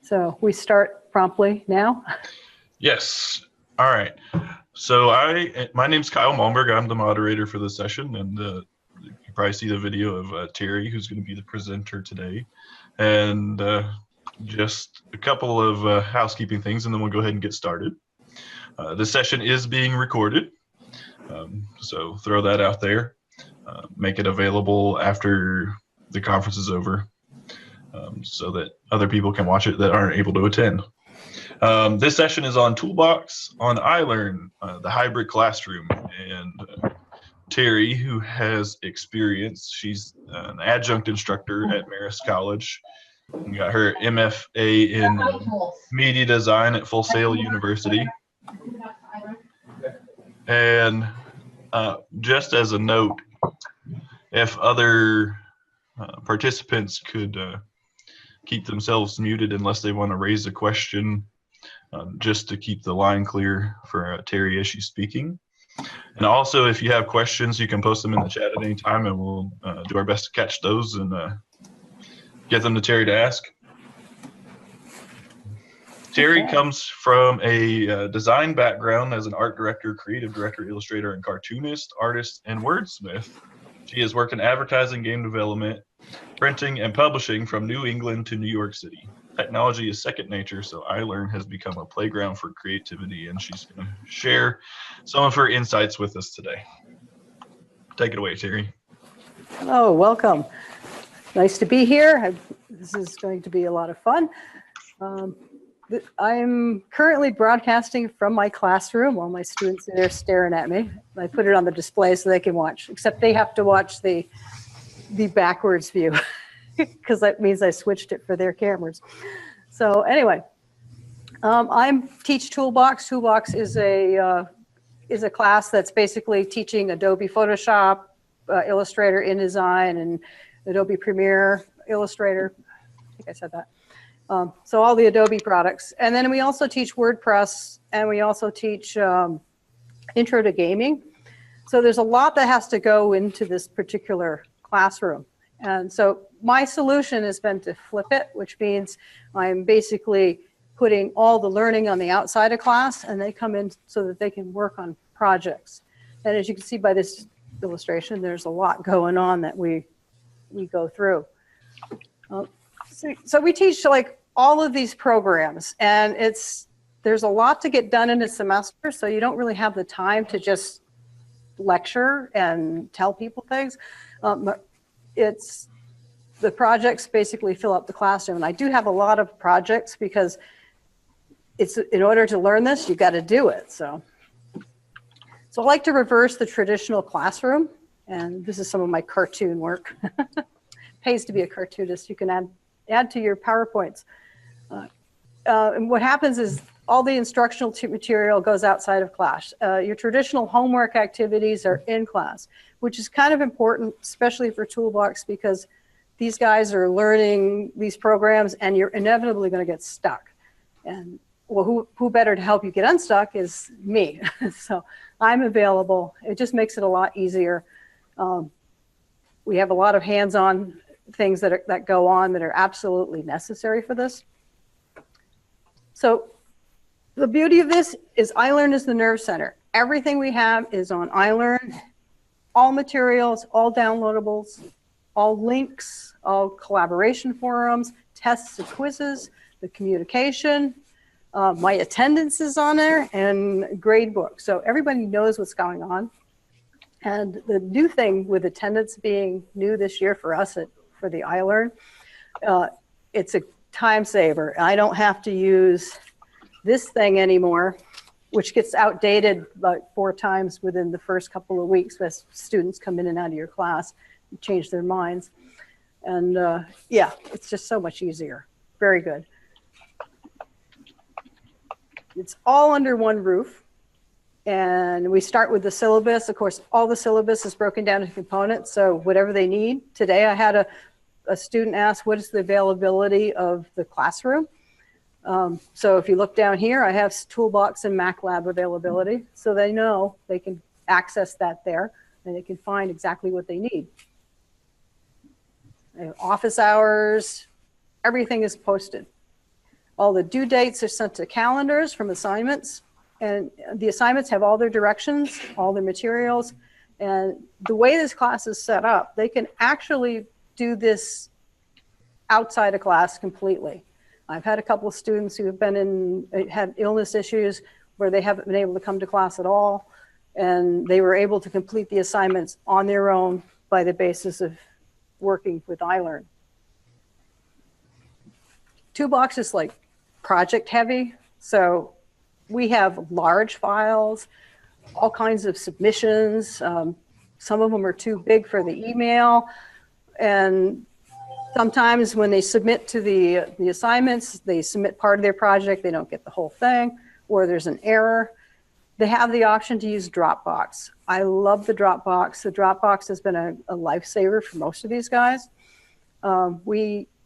So we start promptly now. Yes. All right. So my name's Kyle Malmberg. I'm the moderator for the session, and you probably see the video of Terry, who's going to be the presenter today. And just a couple of housekeeping things, and then we'll go ahead and get started. This session is being recorded, so throw that out there. Make it available after the conference is over, so that other people can watch it that aren't able to attend. This session is on Toolbox, on iLearn, the hybrid classroom, and Terry, who has experience. She's an adjunct instructor at Marist College. We got her MFA in media design at Full Sail University. And just as a note, if other participants could keep themselves muted unless they want to raise a question, just to keep the line clear for Terry as she's speaking. And also, if you have questions, you can post them in the chat at any time, and we'll do our best to catch those and get them to Terry to ask. Terry comes from a design background as an art director, creative director, illustrator, and cartoonist, artist, and wordsmith. She has worked in advertising, game development, printing, and publishing from New England to New York City. Technology is second nature, so iLearn has become a playground for creativity, and she's going to share some of her insights with us today. Take it away, Terry. Hello, welcome. Nice to be here. This is going to be a lot of fun. I'm currently broadcasting from my classroom while my students are there staring at me. I put it on the display so they can watch, except they have to watch the backwards view because that means I switched it for their cameras. So anyway, I teach Toolbox. Toolbox is a class that's basically teaching Adobe Photoshop, Illustrator, InDesign, and Adobe Premiere, Illustrator. I think I said that. So all the Adobe products. And then we also teach WordPress, and we also teach Intro to Gaming. So there's a lot that has to go into this particular classroom. And so my solution has been to flip it, which means I'm basically putting all the learning on the outside of class, and they come in so that they can work on projects. And as you can see by this illustration, there's a lot going on that we go through. So we teach like all of these programs, and there's a lot to get done in a semester, so you don't really have the time to just lecture and tell people things. The projects basically fill up the classroom, and I do have a lot of projects because in order to learn this, you got to do it. So I like to reverse the traditional classroom, and this is some of my cartoon work. Pays to be a cartoonist. You can add to your PowerPoints. And what happens is all the instructional material goes outside of class. Your traditional homework activities are in class, which is kind of important, especially for Toolbox, because these guys are learning these programs and you're inevitably going to get stuck. And well, who better to help you get unstuck is me. So I'm available. It just makes it a lot easier. We have a lot of hands-on things that go on that are absolutely necessary for this. So the beauty of this is iLearn is the nerve center. Everything we have is on iLearn. All materials, all downloadables, all links, all collaboration forums, tests and quizzes, the communication, my attendance is on there, and Gradebook. So everybody knows what's going on. And the new thing with attendance being new this year for us for the iLearn, it's a time saver. I don't have to use this thing anymore, which gets outdated about 4 times within the first couple of weeks as students come in and out of your class and change their minds. And yeah, it's just so much easier. Very good. It's all under one roof. And we start with the syllabus. Of course, all the syllabus is broken down into components, so whatever they need. Today I had a student ask, what is the availability of the classroom? So if you look down here, I have Toolbox and MacLab availability, so they know they can access that there, and they can find exactly what they need. Office hours, everything is posted. All the due dates are sent to calendars from assignments, and the assignments have all their directions, all their materials. And the way this class is set up, they can actually do this outside of class completely. I've had a couple of students who have had illness issues where they haven't been able to come to class at all, and they were able to complete the assignments on their own by the basis of working with iLearn. Toolbox is like project heavy, so we have large files, all kinds of submissions. Some of them are too big for the email, and sometimes when they submit to the assignments, they submit part of their project, they don't get the whole thing, or there's an error. They have the option to use Dropbox. I love the Dropbox. The Dropbox has been a lifesaver for most of these guys.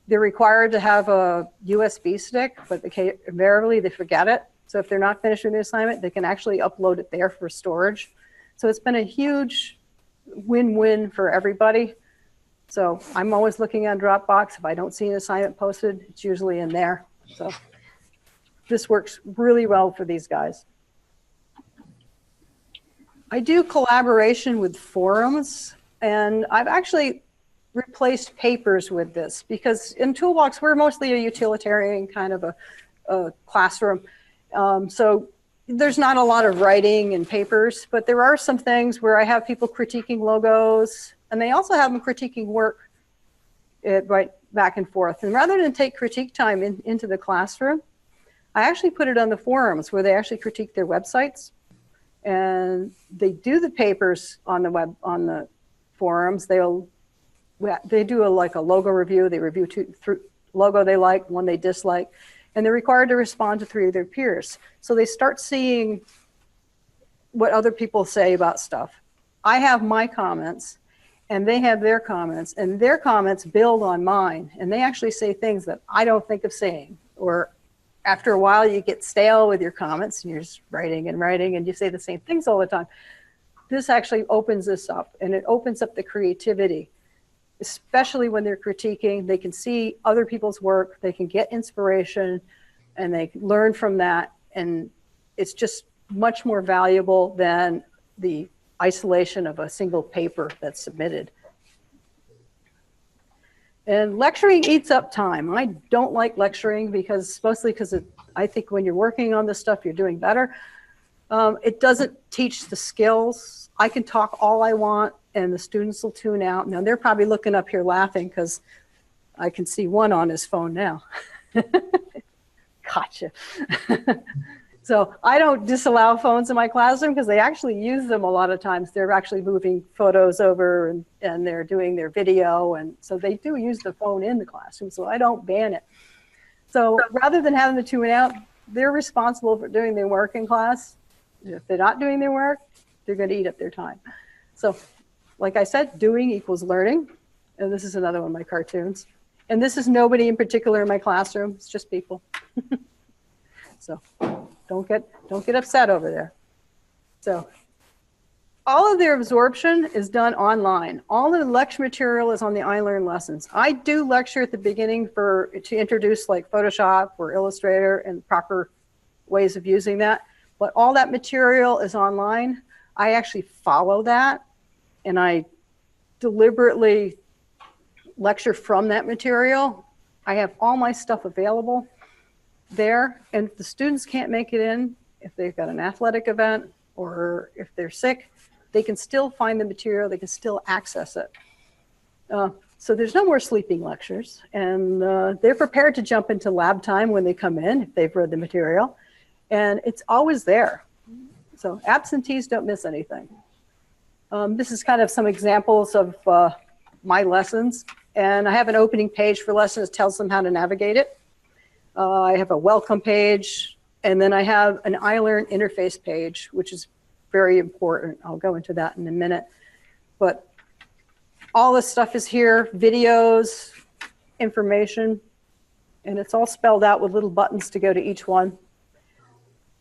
They're required to have a USB stick, but invariably they forget it. So if they're not finished with the assignment, they can actually upload it there for storage. So it's been a huge win-win for everybody. So I'm always looking on Dropbox. If I don't see an assignment posted, it's usually in there. So this works really well for these guys. I do collaboration with forums, and I've actually replaced papers with this because in Toolbox, we're mostly a utilitarian kind of a classroom. So there's not a lot of writing and papers, but there are some things where I have people critiquing logos, and they also have them critiquing work right back and forth. And rather than take critique time into the classroom, I actually put it on the forums where they actually critique their websites. And they do the papers on the forums. They do like a logo review. They review logo they like, one they dislike, and they're required to respond to 3 of their peers. So they start seeing what other people say about stuff. I have my comments, and they have their comments, and their comments build on mine, and they actually say things that I don't think of saying. Or after a while, you get stale with your comments, and you're just writing and writing, and you say the same things all the time. This actually opens this up, and it opens up the creativity, especially when they're critiquing. They can see other people's work, they can get inspiration, and they can learn from that, and it's just much more valuable than the isolation of a single paper that's submitted. And lecturing eats up time. I don't like lecturing mostly because I think when you're working on this stuff, you're doing better. It doesn't teach the skills. I can talk all I want and the students will tune out. Now they're probably looking up here laughing because I can see one on his phone now. Gotcha. So I don't disallow phones in my classroom because they actually use them a lot of times. They're actually moving photos over and they're doing their video. And so they do use the phone in the classroom. So I don't ban it. So rather than having to tune out, they're responsible for doing their work in class. If they're not doing their work, they're going to eat up their time. So like I said, doing equals learning. And this is another one of my cartoons. And this is nobody in particular in my classroom. It's just people. So don't get upset over there. So all of their absorption is done online. All the lecture material is on the iLearn lessons. I do lecture at the beginning to introduce like Photoshop or Illustrator and proper ways of using that. But all that material is online. I actually follow that, and I deliberately lecture from that material. I have all my stuff available there, and if the students can't make it in, if they've got an athletic event or if they're sick, they can still find the material, they can still access it. So there's no more sleeping lectures, and they're prepared to jump into lab time when they come in if they've read the material, and it's always there. So absentees don't miss anything. This is kind of some examples of my lessons, and I have an opening page for lessons that tells them how to navigate it. I have a welcome page, and then I have an iLearn interface page, which is very important. I'll go into that in a minute. But all this stuff is here, videos, information, and it's all spelled out with little buttons to go to each one.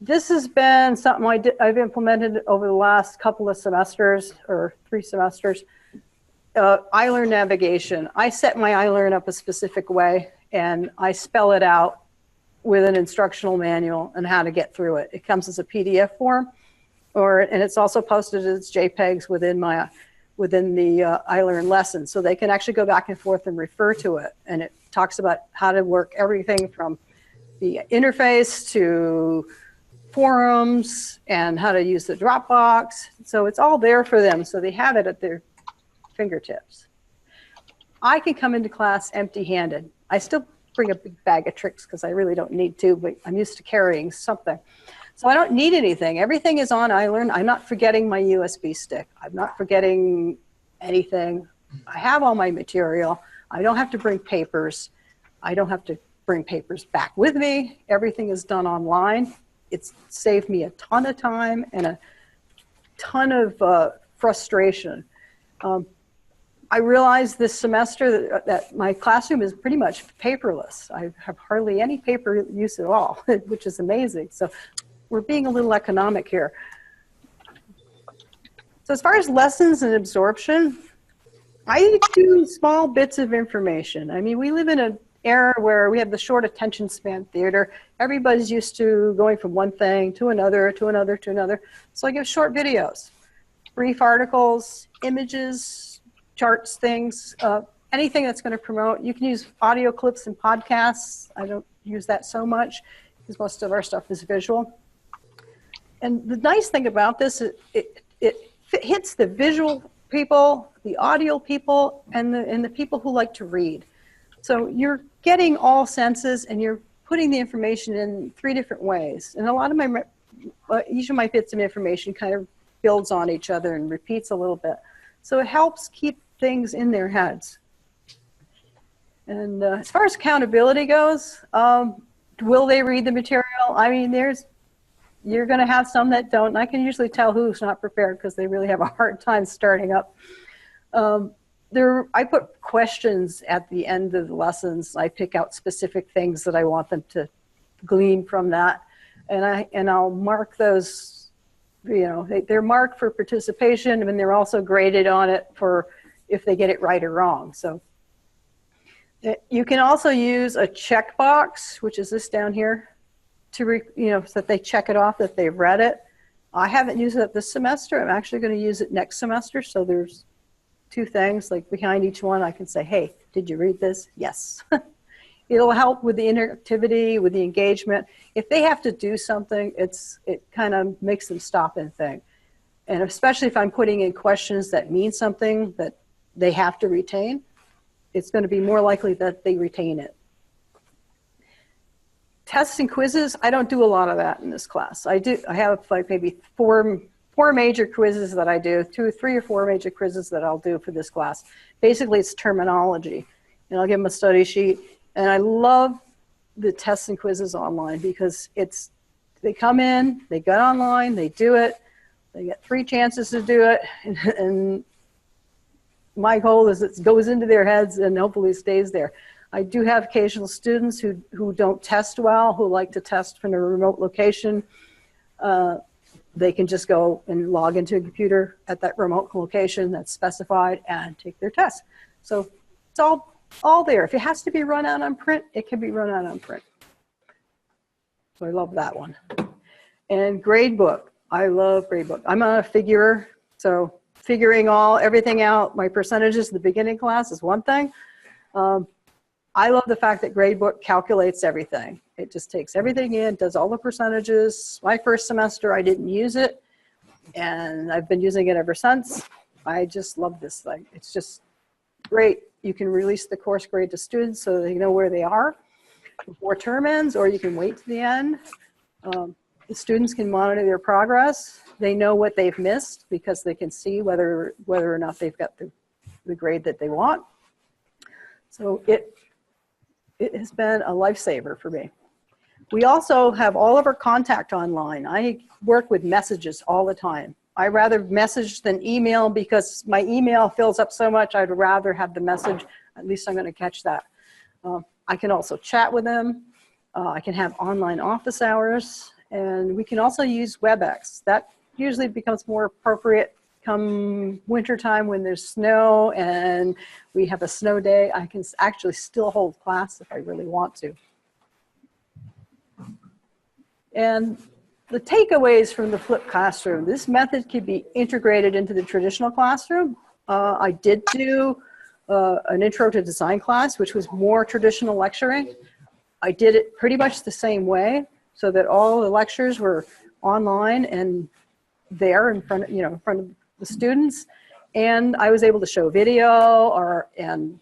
This has been something I've implemented over the last couple of semesters, or 3 semesters. iLearn navigation. I set my iLearn up a specific way, and I spell it out with an instructional manual and how to get through it. It comes as a PDF form, and it's also posted as JPEGs within the iLearn lesson, so they can actually go back and forth and refer to it. And it talks about how to work everything from the interface to forums and how to use the Dropbox. So it's all there for them, so they have it at their fingertips. I can come into class empty-handed. I still bring a big bag of tricks because I really don't need to, but I'm used to carrying something. So I don't need anything. Everything is on iLearn. I'm not forgetting my USB stick. I'm not forgetting anything. I have all my material. I don't have to bring papers. I don't have to bring papers back with me. Everything is done online. It's saved me a ton of time and a ton of frustration. I realized this semester that my classroom is pretty much paperless. I have hardly any paper use at all, which is amazing. So we're being a little economic here. So as far as lessons and absorption, I do small bits of information. I mean, we live in an era where we have the short attention span theater. Everybody's used to going from one thing to another, to another, to another. So I give short videos, brief articles, images, charts, things, anything that's going to promote. You can use audio clips and podcasts. I don't use that so much because most of our stuff is visual. And the nice thing about this is it hits the visual people, the audio people, and the people who like to read. So you're getting all senses and you're putting the information in 3 different ways. And a lot of each of my bits of information kind of builds on each other and repeats a little bit. So it helps keep things in their heads. And as far as accountability goes, will they read the material? I mean, you're going to have some that don't. And I can usually tell who's not prepared because they really have a hard time starting up. I put questions at the end of the lessons. I pick out specific things that I want them to glean from that. And I'll mark those. You know, they're marked for participation, and they're also graded on it for if they get it right or wrong. So you can also use a checkbox, which is this down here, to so that they check it off that they've read it. I haven't used it this semester. I'm actually going to use it next semester. So there's 2 things, like behind each one, I can say, hey, did you read this? Yes. It'll help with the interactivity, with the engagement. If they have to do something, it kind of makes them stop and think. And especially if I'm putting in questions that mean something that they have to retain, it's going to be more likely that they retain it. Tests and quizzes, I don't do a lot of that in this class. I have like maybe four major quizzes that I do, 3 or 4 major quizzes that I'll do for this class. Basically, it's terminology. And I'll give them a study sheet. And I love the tests and quizzes online because they come in, they get online, they do it, they get 3 chances to do it, and my goal is it goes into their heads and hopefully stays there. I do have occasional students who don't test well, who like to test from a remote location. They can just go and log into a computer at that remote location that's specified and take their test. So it's all there. If it has to be run out on print, it can be run out on print. So I love that one. And Gradebook. I love Gradebook. I'm a figurer, so figuring everything out, my percentages in the beginning class is one thing. I love the fact that Gradebook calculates everything. It just takes everything in, does all the percentages. My first semester, I didn't use it, and I've been using it ever since. I just love this thing. It's just great. You can release the course grade to students so they know where they are before term ends, or you can wait to the end. The students can monitor their progress. They know what they've missed because they can see whether or not they've got the grade that they want. So it has been a lifesaver for me. We also have all of our contact online. I work with messages all the time. I rather message than email because my email fills up so much. I'd rather have the message. At least I'm going to catch that. I can also chat with them. I can have online office hours, and we can also use WebEx. That usually becomes more appropriate come wintertime when there's snow and we have a snow day. I can actually still hold class if I really want to. And the takeaways from the flipped classroom, this method could be integrated into the traditional classroom. I did do an intro to design class, which was more traditional lecturing. I did it pretty much the same way, so that all the lectures were online and there in front of, in front of the students. And I was able to show video and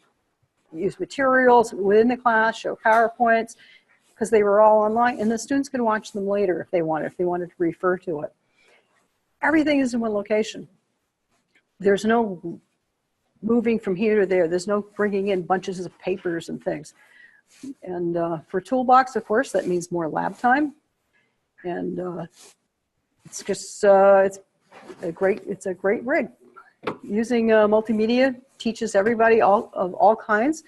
use materials within the class, show PowerPoints, because they were all online, and the students could watch them later if they wanted to refer to it. Everything is in one location. There's no moving from here to there. There's no bringing in bunches of papers and things. And for Toolbox, of course, that means more lab time. And it's just, it's a great rig. Using multimedia teaches everybody of all kinds.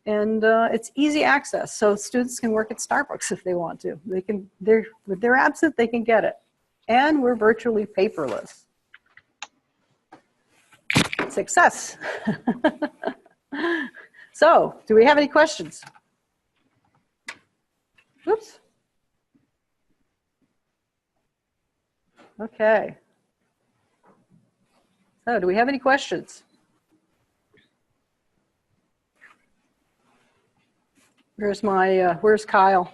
And it's easy access, so students can work at Starbucks if they want to. If they're absent, they can get it. And we're virtually paperless. Success. So, do we have any questions? Oops. Okay. So, do we have any questions? Where's Kyle?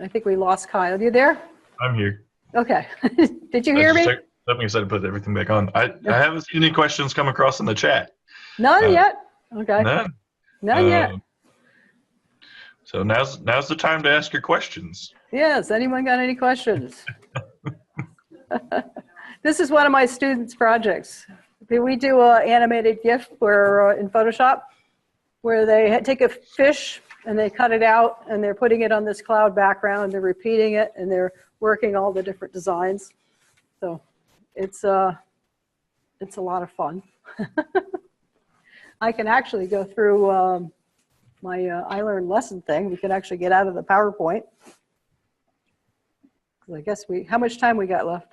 I think we lost Kyle. Are you there? I'm here. Okay. Did you hear me? Something said to put everything back on. I haven't seen any questions come across in the chat. None yet? Okay. None. None yet. So now's the time to ask your questions. Yes. Anyone got any questions? This is one of my students' projects. We do an animated GIF where in Photoshop, where they take a fish and they cut it out and they're putting it on this cloud background and they're repeating it and they're working all the different designs. So it's a lot of fun. I can actually go through my iLearn lesson thing. We can actually get out of the PowerPoint. I guess how much time we got left?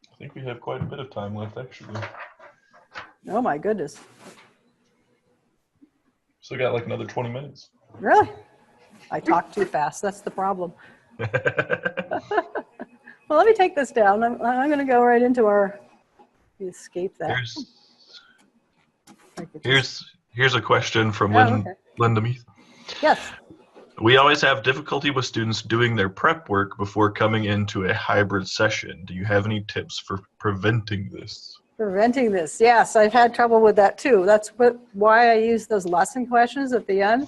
I think we have quite a bit of time left, actually. Oh my goodness. So we got like another 20 minutes. Really? I talk too fast. That's the problem. Well, let me take this down. I'm going to go right into our, escape that. Here's a question from Linda Meath. Yes. We always have difficulty with students doing their prep work before coming into a hybrid session. Do you have any tips for preventing this? Preventing this, yes. I've had trouble with that too. That's why I use those lesson questions at the end.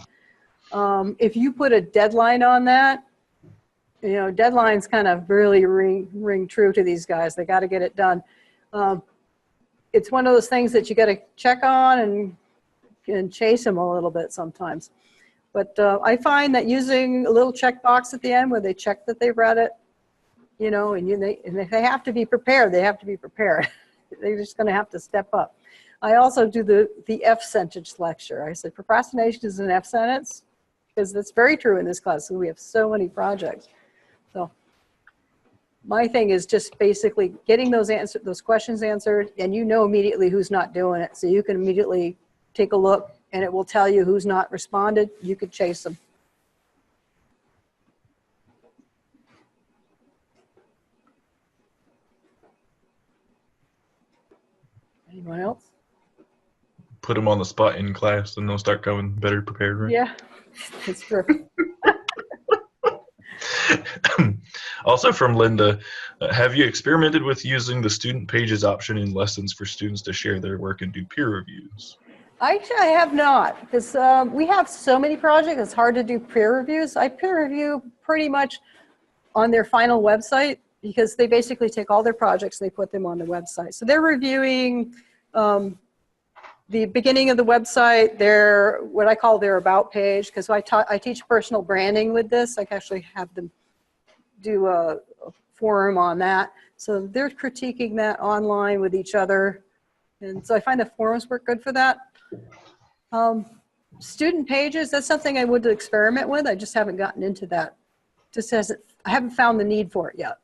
If you put a deadline on that, deadlines kind of really ring true to these guys. They got to get it done. It's one of those things that you got to check on and chase them a little bit sometimes. But I find that using a little checkbox at the end where they check that they've read it, and if they have to be prepared, they have to be prepared. They're just going to have to step up. I also do the F sentence lecture. I said procrastination is an F sentence because that's very true in this class. So we have so many projects. So my thing is just basically getting those questions answered, and immediately who's not doing it. So you can immediately take a look, and it will tell you who's not responded. You could chase them. Anyone else? Put them on the spot in class, and they'll start coming better prepared, right? Yeah, that's true. Also from Linda, have you experimented with using the student pages option in lessons for students to share their work and do peer reviews? Actually, I have not, because we have so many projects, it's hard to do peer reviews. I peer review pretty much on their final website, because they basically take all their projects and they put them on the website. So they're reviewing the beginning of the website, what I call their about page, because I teach personal branding with this. I actually have them do a forum on that. So they're critiquing that online with each other. And so I find the forums work good for that. Student pages, that's something I would experiment with. I just haven't gotten into that. I haven't found the need for it yet.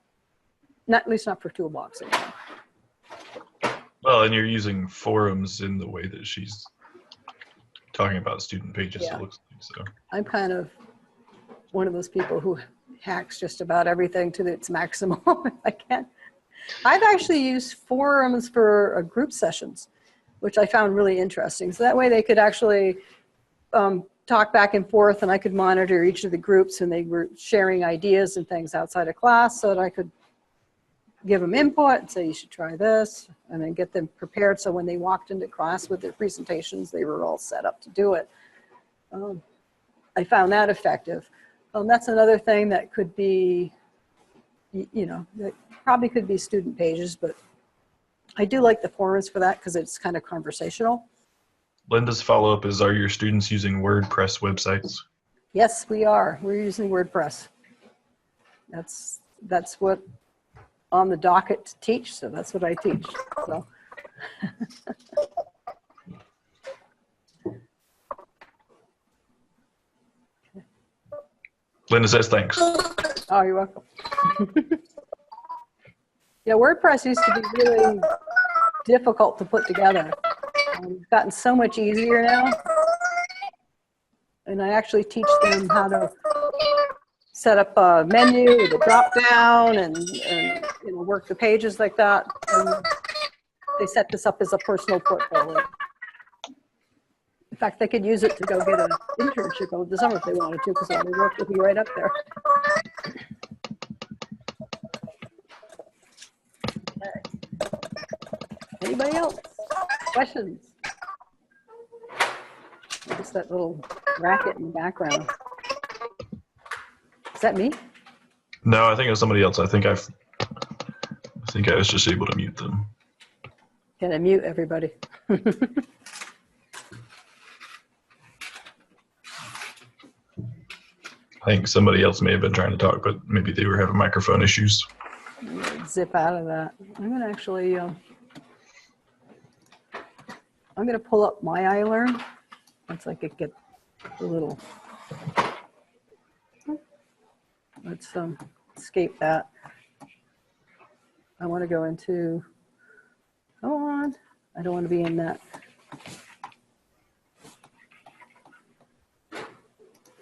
At least not for Toolbox anymore. Well, and you're using forums in the way that she's talking about student pages, Yeah. it looks like so. I'm kind of one of those people who hacks just about everything to its maximum. I can't. I've actually used forums for group sessions, which I found really interesting. So that way they could actually talk back and forth, and I could monitor each of the groups, and they were sharing ideas and things outside of class, so that I could give them input and say, you should try this, and then get them prepared so when they walked into class with their presentations, they were all set up to do it. I found that effective. That's another thing that could be, you know, that probably could be student pages, but I do like the forums for that because it's kind of conversational. Linda's follow-up is, are your students using WordPress websites? Yes, we are. We're using WordPress. That's what on the docket to teach, so that's what I teach. So. Linda says thanks. Oh, you're welcome. Yeah, WordPress used to be really difficult to put together. It's gotten so much easier now. And I actually teach them how to set up a menu with a drop down and you know, work the pages like that. And they set this up as a personal portfolio. In fact, they could use it to go get an internship over the summer if they wanted to, because all the work would be right up there. Okay. Anybody else? Questions? Just that little racket in the background. Is that me? No, I think it was somebody else. I think I was just able to mute them. Can I mute everybody? I think somebody else may have been trying to talk, but maybe they were having microphone issues. Zip out of that. I'm going to actually, I'm going to pull up my iLearn. Once I could get a little, let's escape that. I want to go into, come on, I don't want to be in that.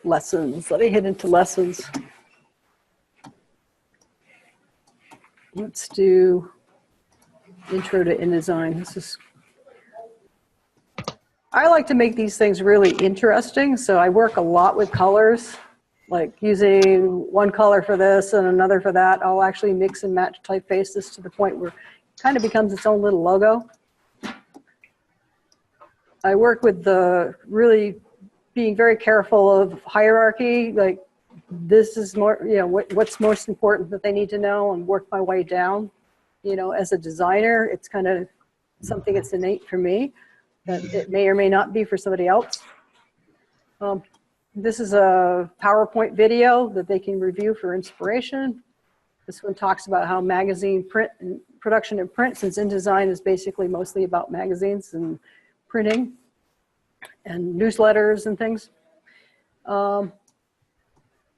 Lessons, let me hit into lessons. Let's do intro to InDesign. This is, I like to make these things really interesting, so I work a lot with colors, like using one color for this and another for that. I'll actually mix and match typefaces to the point where it kind of becomes its own little logo. I work with the really being very careful of hierarchy, like this is more, you know, what's most important that they need to know, and work my way down. You know, as a designer, it's kind of something that's innate for me that it may or may not be for somebody else. This is a PowerPoint video that they can review for inspiration. This one talks about how magazine print and production and print, since InDesign is basically mostly about magazines and printing and newsletters and things.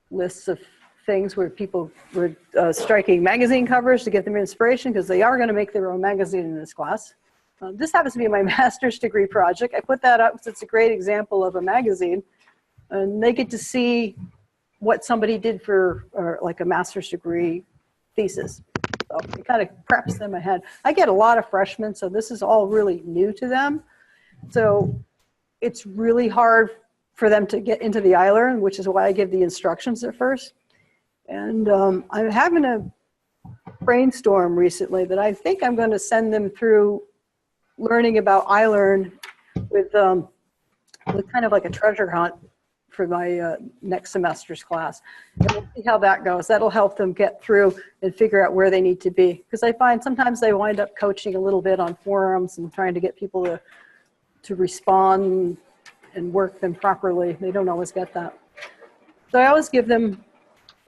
Lists of things where people were striking magazine covers to get them inspiration, because they are going to make their own magazine in this class. This happens to be my master's degree project. I put that up because it's a great example of a magazine, and they get to see what somebody did for like a master's degree thesis. So it kind of preps them ahead. I get a lot of freshmen, so this is all really new to them. So it's really hard for them to get into the iLearn, which is why I give the instructions at first. And I'm having a brainstorm recently that I think I'm going to send them through learning about iLearn with kind of like a treasure hunt for my next semester's class. And we'll see how that goes. That'll help them get through and figure out where they need to be. Because I find sometimes they wind up coaching a little bit on forums and trying to get people to respond and work them properly. They don't always get that. So I always give them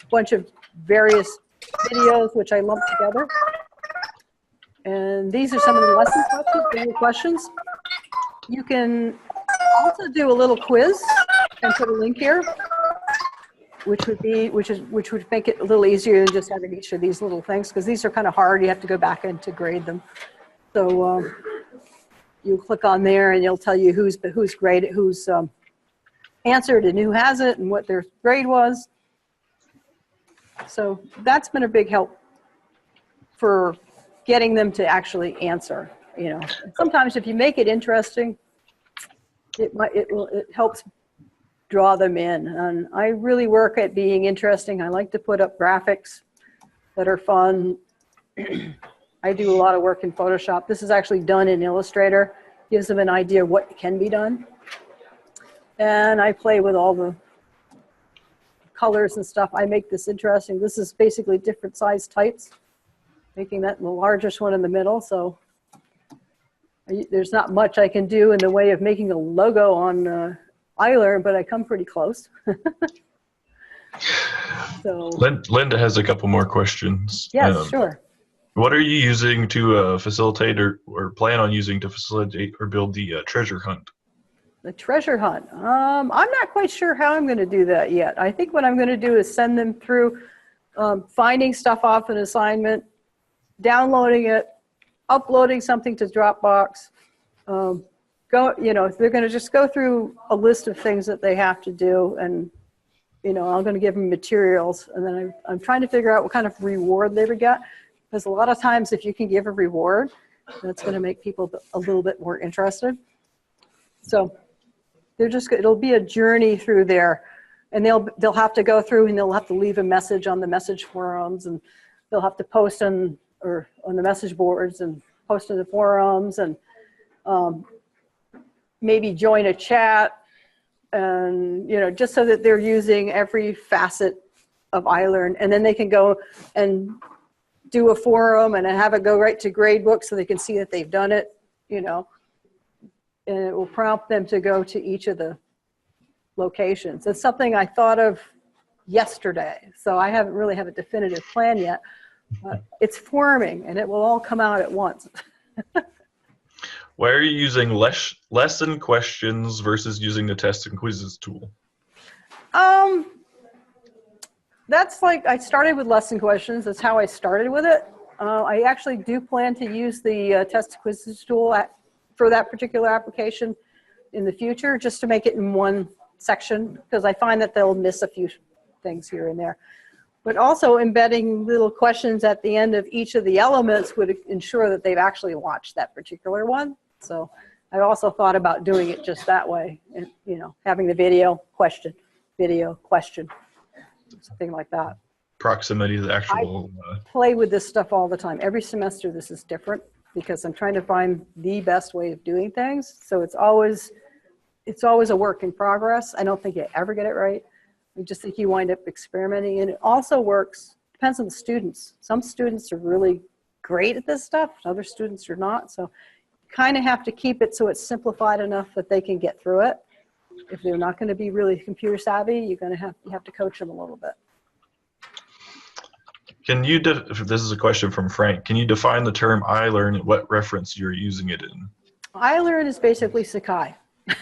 a bunch of various videos, which I lump together. And these are some of the lesson questions. You can also do a little quiz and put a link here, which would make it a little easier than just having each of these little things, because these are kind of hard. You have to go back in to grade them. So you click on there and it'll tell you who's graded, who's answered and who hasn't and what their grade was. So that's been a big help for getting them to actually answer. You know, sometimes if you make it interesting, it helps draw them in. And I really work at being interesting. I like to put up graphics that are fun. I do a lot of work in Photoshop. This is actually done in Illustrator. Gives them an idea of what can be done. And I play with all the colors and stuff. I make this interesting. This is basically different size types, making that the largest one in the middle. So there's not much I can do in the way of making a logo on iLearn, but I come pretty close. So Linda has a couple more questions. Yes, sure. What are you using to facilitate or plan on using to facilitate or build the treasure hunt? The treasure hunt. I'm not quite sure how I'm going to do that yet. I think what I'm going to do is send them through finding stuff off an assignment, downloading it, uploading something to Dropbox. They're going to just go through a list of things that they have to do, and I'm going to give them materials, and then I'm trying to figure out what kind of reward they would get, because a lot of times if you can give a reward, that's going to make people a little bit more interested. So it'll be a journey through there, and they'll have to go through and they'll have to leave a message on the message forums, and they'll have to post on the message boards and post in the forums, and maybe join a chat, and just so that they're using every facet of iLearn, and then they can go and do a forum and have it go right to Gradebook so they can see that they've done it, and it will prompt them to go to each of the locations. It's something I thought of yesterday, so I haven't really have a definitive plan yet, but it's forming and it will all come out at once. Why are you using lesson questions versus using the test and quizzes tool? That's like, I started with lesson questions. That's how I started with it. I actually do plan to use the test and quizzes tool for that particular application in the future, just to make it in one section, because I find that they'll miss a few things here and there. But also embedding little questions at the end of each of the elements would ensure that they've actually watched that particular one. So I also thought about doing it just that way, and having the video, question, something like that. Proximity to the actual. I play with this stuff all the time. Every semester this is different, because I'm trying to find the best way of doing things. So it's always a work in progress. I don't think you ever get it right. I just think you wind up experimenting, and it also works, depends on the students. Some students are really great at this stuff, other students are not. So you kind of have to keep it so it's simplified enough that they can get through it. If they're not going to be really computer savvy, you have to coach them a little bit. Can you, this is a question from Frank, can you define the term iLearn and what reference you're using it in? iLearn is basically Sakai.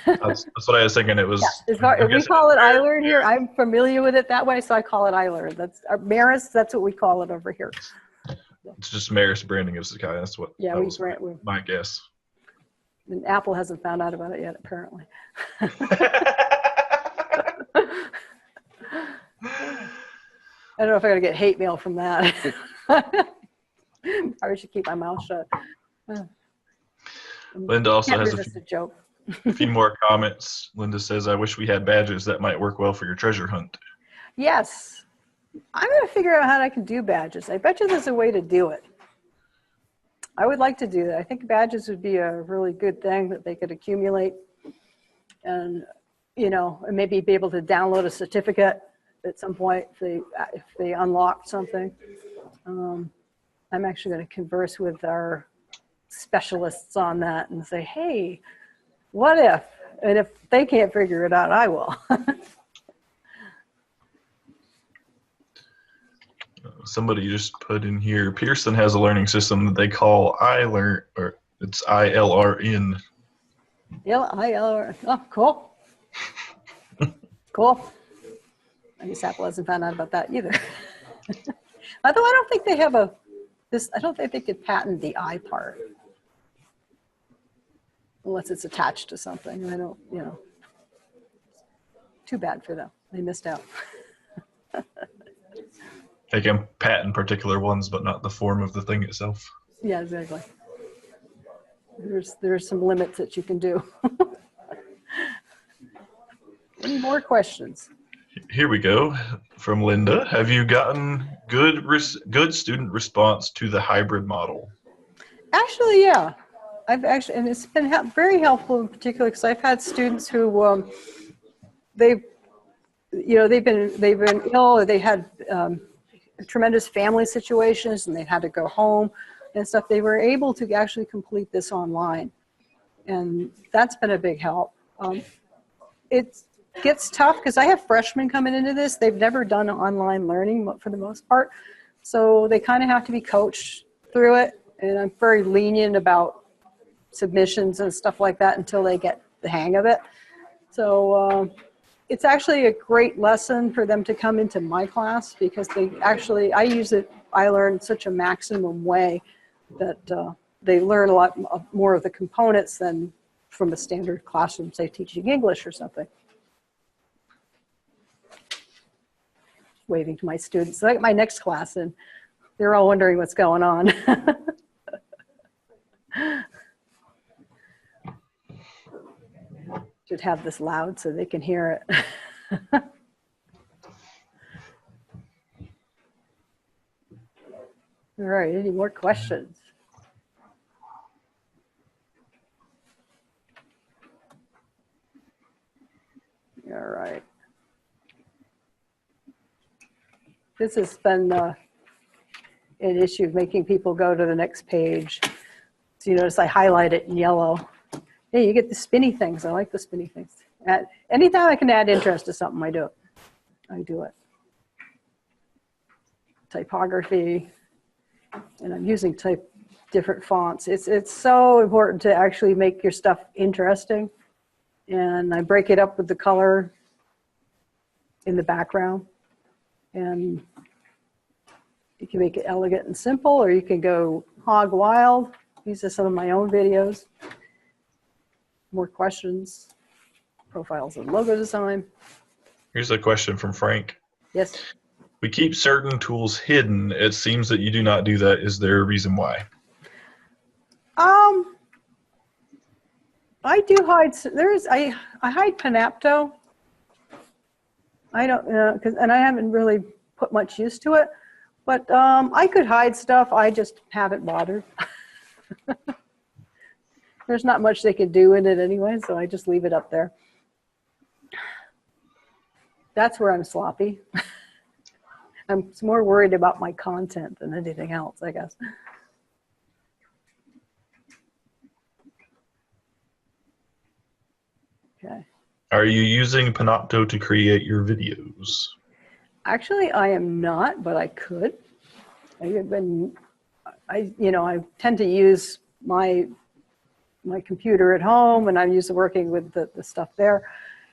That's what I was thinking. It was. Yeah, we call it iLearn here. I'm familiar with it that way, so I call it iLearn. That's Maris. That's what we call it over here. It's just Maris branding of Sakai. That's what. Yeah, that was my guess. And Apple hasn't found out about it yet, apparently. I don't know if I'm going to get hate mail from that. I should keep my mouth shut. Linda also has a joke. a few more comments. Linda says, I wish we had badges that might work well for your treasure hunt. Yes. I'm going to figure out how I can do badges. I bet you there's a way to do it. I would like to do that. I think badges would be a really good thing that they could accumulate, and and maybe be able to download a certificate at some point if they unlock something. I'm actually going to converse with our specialists on that and say, hey, what if? And if they can't figure it out, I will. Somebody just put in here, Pearson has a learning system that they call iLearn, or it's ILRN. ILRN. Oh, cool. Cool. I guess Apple hasn't found out about that either. Although I don't think they have I don't think they could patent the I part. unless it's attached to something. I don't, you know, too bad for them. They missed out. They can patent particular ones, but not the form of the thing itself. Yeah, exactly. There's some limits that you can do. Any more questions? Here we go from Linda. Have you gotten good student response to the hybrid model? Actually, yeah. I've actually, and it's been very helpful in particular because I've had students who they've been ill, or they had tremendous family situations and they had to go home and stuff. They were able to actually complete this online, and that's been a big help. It gets tough because I have freshmen coming into this. They've never done online learning for the most part, so they kind of have to be coached through it, and I'm very lenient about submissions and stuff like that until they get the hang of it. So it's actually a great lesson for them to come into my class because I use iLearn in such a maximum way that they learn a lot more of the components than from a standard classroom, say teaching English or something. Waving to my students. So I got my next class and they're all wondering what's going on. Should have this loud so they can hear it. All right, any more questions? All right. This has been an issue of making people go to the next page. So you notice I highlight it in yellow. Hey, you get the spinny things. I like the spinny things. Anytime I can add interest to something, I do it. I do it. Typography, and I'm using different fonts. It's so important to actually make your stuff interesting. And I break it up with the color in the background. And you can make it elegant and simple, or you can go hog wild. These are some of my own videos. More questions, profiles and logo design. Here's a question from Frank. Yes. We keep certain tools hidden. It seems that you do not do that. Is there a reason why? I do hide. I hide Panapto. I don't and I haven't really put much use to it, but I could hide stuff. I just haven't bothered. There's not much they can do in it anyway, so I just leave it up there. That's where I'm sloppy. I'm more worried about my content than anything else, I guess. Okay. Are you using Panopto to create your videos? Actually, I am not, but I could. I tend to use my computer at home, and I'm used to working with the stuff there.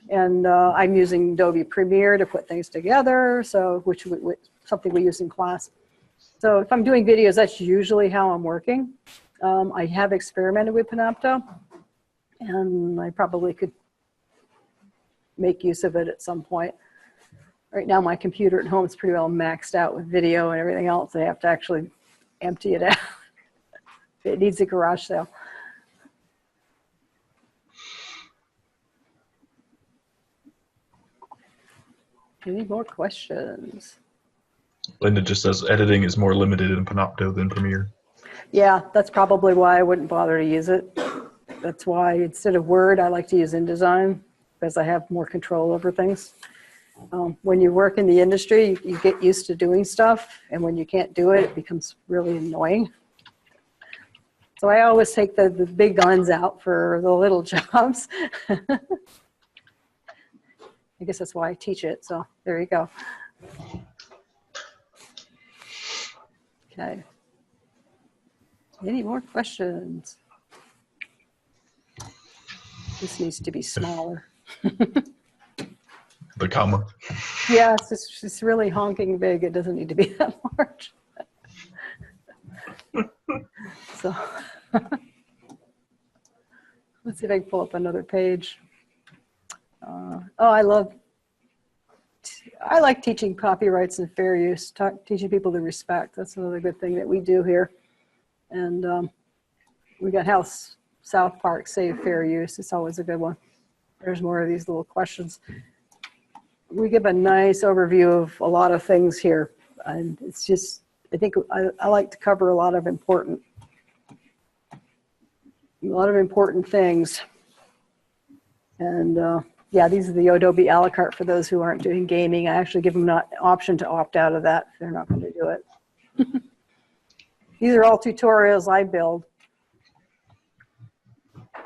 And I'm using Adobe Premiere to put things together, so which something we use in class. So if I'm doing videos, that's usually how I'm working. I have experimented with Panopto, and I probably could make use of it at some point. Right now, my computer at home is pretty well maxed out with video and everything else. I have to actually empty it out. It needs a garage sale. Any more questions? Linda just says editing is more limited in Panopto than Premiere. Yeah, that's probably why I wouldn't bother to use it. That's why instead of Word, I like to use InDesign because I have more control over things. When you work in the industry, you get used to doing stuff, and when you can't do it, it becomes really annoying. So I always take the big guns out for the little jobs. I guess that's why I teach it, so there you go. Okay. Any more questions? This needs to be smaller. The comma. Yeah, it's really honking big. It doesn't need to be that large. So, Let's see if I can pull up another page. Oh, I like teaching copyrights and fair use, teaching people to respect. That's another good thing that we do here. And we got how South Park save fair use. It's always a good one. There's more of these little questions. We give a nice overview of a lot of things here. And it's just, I think I like to cover a lot of important things. And yeah, these are the Adobe a la carte for those who aren't doing gaming. I actually give them an option to opt out of that if they're not going to do it. These are all tutorials I build.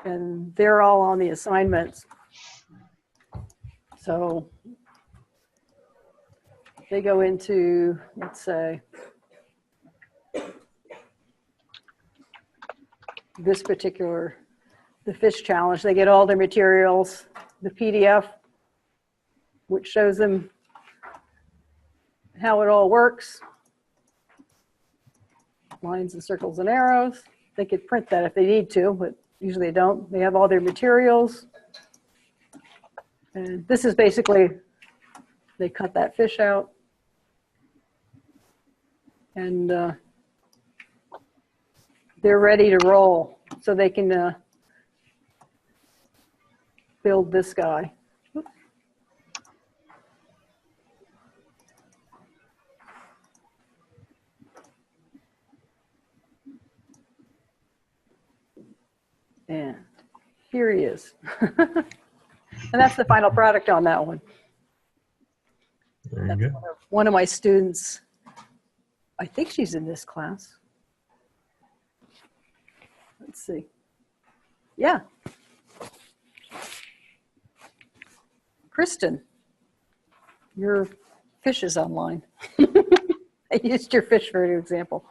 And they're all on the assignments. So they go into, let's say, this particular, the fish challenge. They get all their materials, the PDF, which shows them how it all works. Lines and circles and arrows. They could print that if they need to, but usually they don't. They have all their materials. And this is basically, they cut that fish out. And they're ready to roll. So they can build this guy. And here he is. And that's the final product on that one. There you go. One of my students, I think she's in this class. Let's see. Yeah. Kristen, your fish is online. I used your fish for an example.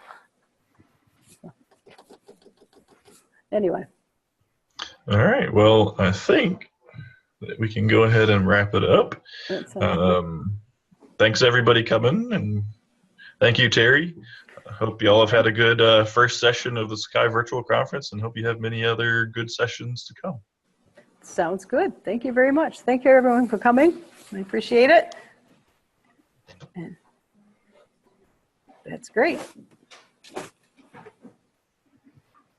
Anyway. All right. Well, I think that we can go ahead and wrap it up. Thanks everybody coming, and thank you, Terry. I hope you all have had a good first session of the Sky Virtual Conference, and hope you have many other good sessions to come. Sounds good. Thank you very much. Thank you everyone for coming. I appreciate it. And that's great.